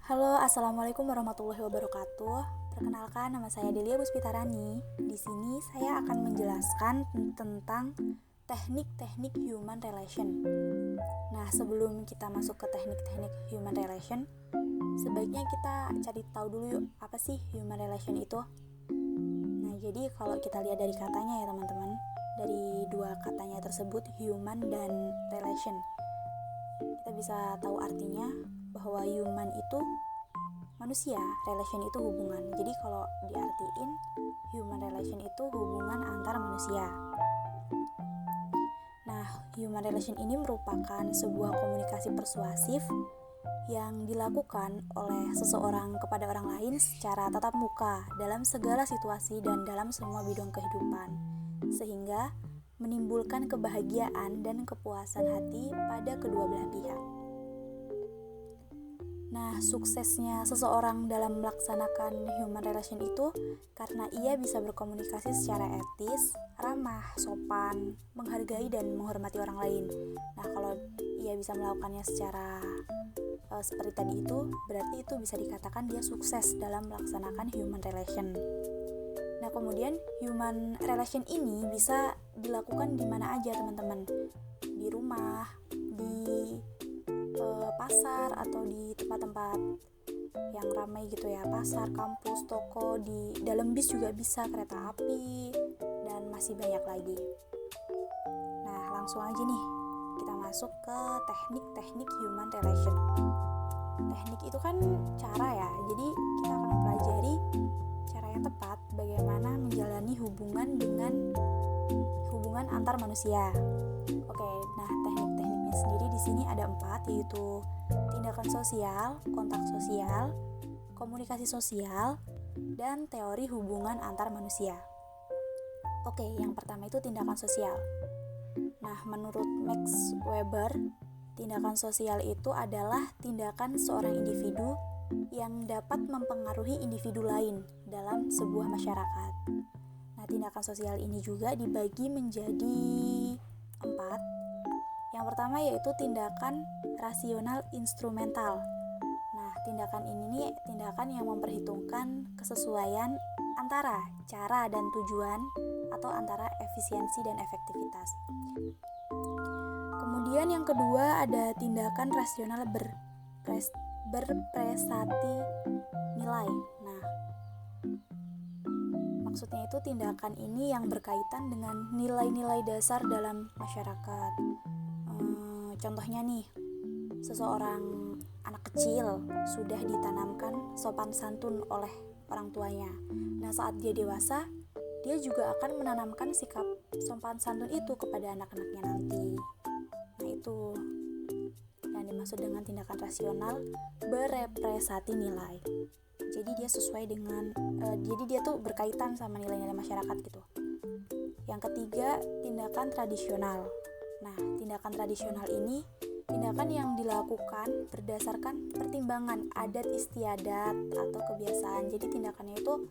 Halo, assalamualaikum warahmatullahi wabarakatuh. Perkenalkan, nama saya Delia Puspitarani. Di sini saya akan menjelaskan tentang teknik-teknik human relation. Nah, sebelum kita masuk ke teknik-teknik human relation, sebaiknya kita cari tahu dulu yuk, apa sih human relation itu? Nah, jadi kalau kita lihat dari katanya ya teman-teman, dari dua katanya tersebut, human dan relation, kita bisa tahu artinya bahwa human itu manusia, relation itu hubungan. Jadi kalau diartiin, human relation itu hubungan antar manusia. Nah, human relation ini merupakan sebuah komunikasi persuasif yang dilakukan oleh seseorang kepada orang lain secara tatap muka dalam segala situasi dan dalam semua bidang kehidupan, sehingga menimbulkan kebahagiaan dan kepuasan hati pada kedua belah pihak. Nah, suksesnya seseorang dalam melaksanakan human relation itu karena ia bisa berkomunikasi secara etis, ramah, sopan, menghargai dan menghormati orang lain. Nah, kalau ia bisa melakukannya secara seperti tadi itu, berarti itu bisa dikatakan dia sukses dalam melaksanakan human relation. Nah, kemudian human relation ini bisa dilakukan di mana aja, teman-teman. Di rumah, di pasar, atau di tempat-tempat yang ramai gitu ya, pasar, kampus, toko, di dalam bis juga bisa, kereta api, dan masih banyak lagi. Nah, langsung aja nih kita masuk ke teknik-teknik human relation. Teknik itu kan cara ya, jadi kita akan mempelajari cara yang tepat bagaimana menjalani hubungan antar manusia. Oke, nah teknik-tekniknya sendiri di sini ada 4, yaitu tindakan sosial, kontak sosial, komunikasi sosial, dan teori hubungan antar manusia. Oke, yang pertama itu tindakan sosial. Nah, menurut Max Weber, tindakan sosial itu adalah tindakan seorang individu yang dapat mempengaruhi individu lain dalam sebuah masyarakat. Nah, tindakan sosial ini juga dibagi menjadi 4. Yang pertama yaitu tindakan rasional instrumental. Nah, tindakan ini nih tindakan yang memperhitungkan kesesuaian antara cara dan tujuan atau antara efisiensi dan efektivitas. Kemudian yang kedua ada tindakan rasional berprestasi nilai. Nah, maksudnya itu tindakan ini yang berkaitan dengan nilai-nilai dasar dalam masyarakat. Contohnya nih, seseorang anak kecil sudah ditanamkan sopan santun oleh orang tuanya. Nah, saat dia dewasa, dia juga akan menanamkan sikap sopan santun itu kepada anak-anaknya nanti. Nah, itu yang dimaksud dengan tindakan rasional berrepresentasi nilai. Jadi dia sesuai dengan jadi dia tuh berkaitan sama nilai-nilai masyarakat gitu. Yang ketiga, tindakan tradisional. Nah, tindakan tradisional ini tindakan yang dilakukan berdasarkan pertimbangan adat istiadat atau kebiasaan. Jadi tindakannya itu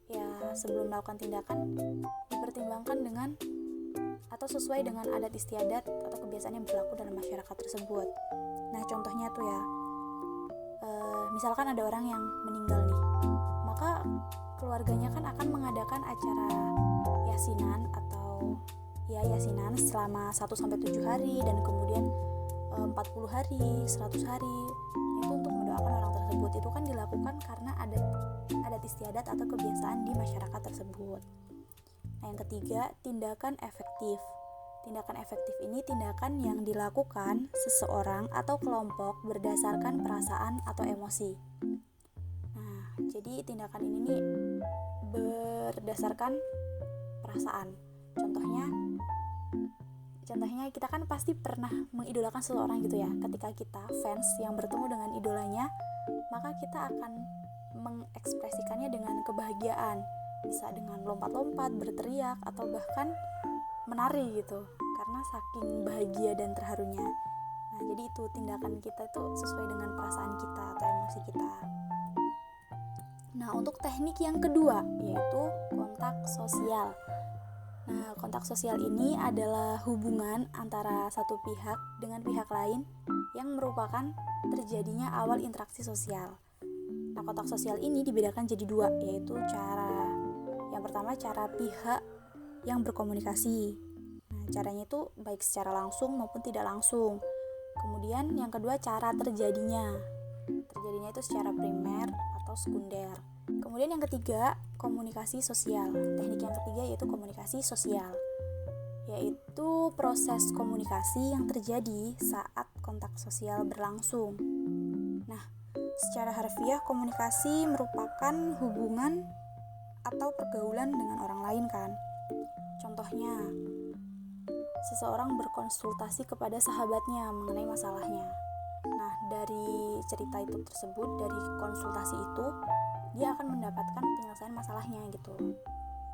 ya sebelum melakukan tindakan dipertimbangkan dengan atau sesuai dengan adat istiadat atau kebiasaan yang berlaku dalam masyarakat tersebut. Nah, contohnya tuh ya, misalkan ada orang yang meninggal nih, maka keluarganya kan akan mengadakan acara yasinan atau yasinan selama 1-7 hari, dan kemudian 40 hari, 100 hari itu untuk mendoakan orang tersebut. Itu kan dilakukan karena adat istiadat atau kebiasaan di masyarakat tersebut. Nah, yang ketiga, tindakan efektif. Tindakan efektif ini tindakan yang dilakukan seseorang atau kelompok berdasarkan perasaan atau emosi. Nah, jadi tindakan ini nih berdasarkan perasaan. Contohnya kita kan pasti pernah mengidolakan seseorang gitu ya. Ketika kita fans yang bertemu dengan idolanya, maka kita akan mengekspresikannya dengan kebahagiaan. Bisa dengan lompat-lompat, berteriak, atau bahkan menari gitu, karena saking bahagia dan terharunya. Nah, jadi itu tindakan kita itu sesuai dengan perasaan kita atau emosi kita. Nah, untuk teknik yang kedua yaitu kontak sosial. Nah, kontak sosial ini adalah hubungan antara satu pihak dengan pihak lain yang merupakan terjadinya awal interaksi sosial. Nah, kontak sosial ini dibedakan jadi dua, yaitu yang pertama cara pihak yang berkomunikasi. Nah, caranya itu baik secara langsung maupun tidak langsung. Kemudian yang kedua cara terjadinya. Terjadinya itu secara primer atau sekunder. Kemudian yang ketiga komunikasi sosial. Teknik yang ketiga yaitu komunikasi sosial, yaitu proses komunikasi yang terjadi saat kontak sosial berlangsung. Nah, secara harfiah komunikasi merupakan hubungan atau pergaulan dengan orang lain kan. Contohnya, seseorang berkonsultasi kepada sahabatnya mengenai masalahnya. Nah, dari cerita itu tersebut, dari konsultasi itu, dia akan mendapatkan penyelesaian masalahnya gitu.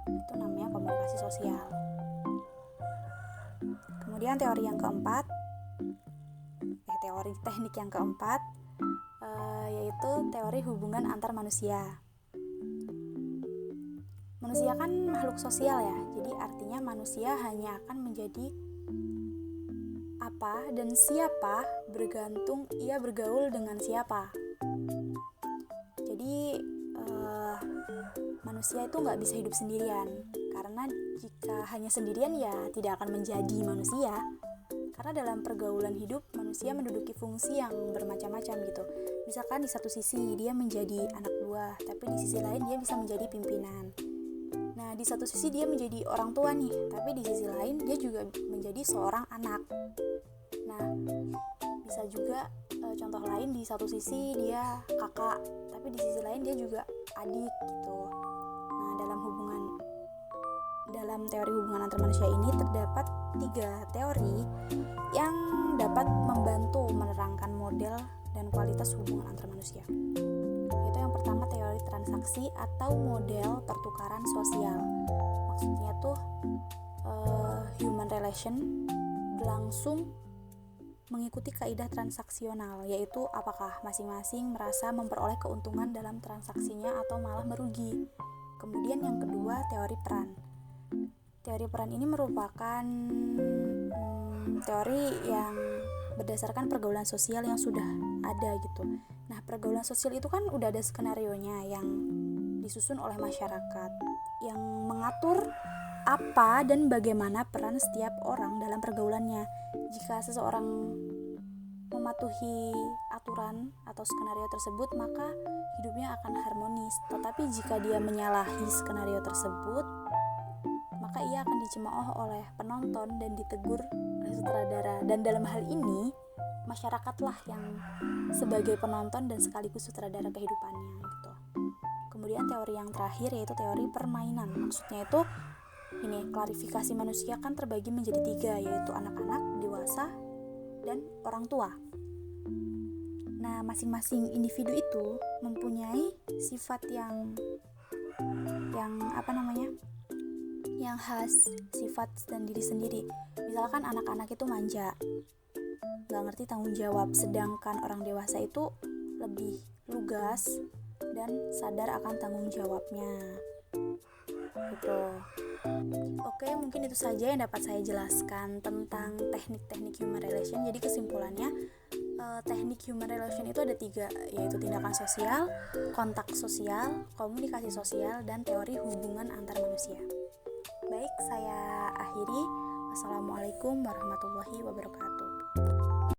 Itu namanya komunikasi sosial. Kemudian teori teknik yang keempat yaitu teori hubungan antar manusia. Manusia kan makhluk sosial ya, jadi artinya manusia hanya akan menjadi apa dan siapa bergantung ia bergaul dengan siapa. Jadi manusia itu nggak bisa hidup sendirian, karena jika hanya sendirian ya tidak akan menjadi manusia. Karena dalam pergaulan hidup manusia menduduki fungsi yang bermacam-macam gitu. Misalkan di satu sisi dia menjadi anak buah, tapi di sisi lain dia bisa menjadi pimpinan. Nah, di satu sisi dia menjadi orang tua nih, tapi di sisi lain dia juga menjadi seorang anak. Nah, bisa juga contoh lain, di satu sisi dia kakak, tapi di sisi lain dia juga adik gitu. Nah, dalam teori hubungan antar manusia ini terdapat 3 teori yang dapat membantu menerangkan model dan kualitas hubungan antar manusia. Yaitu yang pertama teori transaksi atau model pertukaran sosial. Maksudnya tuh human relation berlangsung mengikuti kaidah transaksional, yaitu apakah masing-masing merasa memperoleh keuntungan dalam transaksinya atau malah merugi. Kemudian yang kedua teori peran. Teori peran ini merupakan teori yang berdasarkan pergaulan sosial yang sudah ada gitu. Nah, pergaulan sosial itu kan udah ada skenarionya yang disusun oleh masyarakat yang mengatur apa dan bagaimana peran setiap orang dalam pergaulannya. Jika seseorang mematuhi aturan atau skenario tersebut, maka hidupnya akan harmonis. Tetapi jika dia menyalahi skenario tersebut, maka ia akan dicemooh oleh penonton dan ditegur oleh sutradara. Dan dalam hal ini, masyarakatlah yang sebagai penonton dan sekaligus sutradara kehidupannya gitu. Kemudian teori yang terakhir yaitu teori permainan. Maksudnya itu ini, klarifikasi manusia kan terbagi menjadi 3, yaitu anak-anak, dewasa, dan orang tua. Nah, masing-masing individu itu mempunyai sifat yang khas, sifat dan diri sendiri. Misalkan anak-anak itu manja, gak ngerti tanggung jawab, sedangkan orang dewasa itu lebih lugas dan sadar akan tanggung jawabnya gitu. Oke, mungkin itu saja yang dapat saya jelaskan tentang teknik-teknik human relation. Jadi kesimpulannya, teknik human relation itu ada 3, yaitu tindakan sosial, kontak sosial, komunikasi sosial, dan teori hubungan antar manusia. Baik, saya akhiri. Wassalamualaikum warahmatullahi wabarakatuh.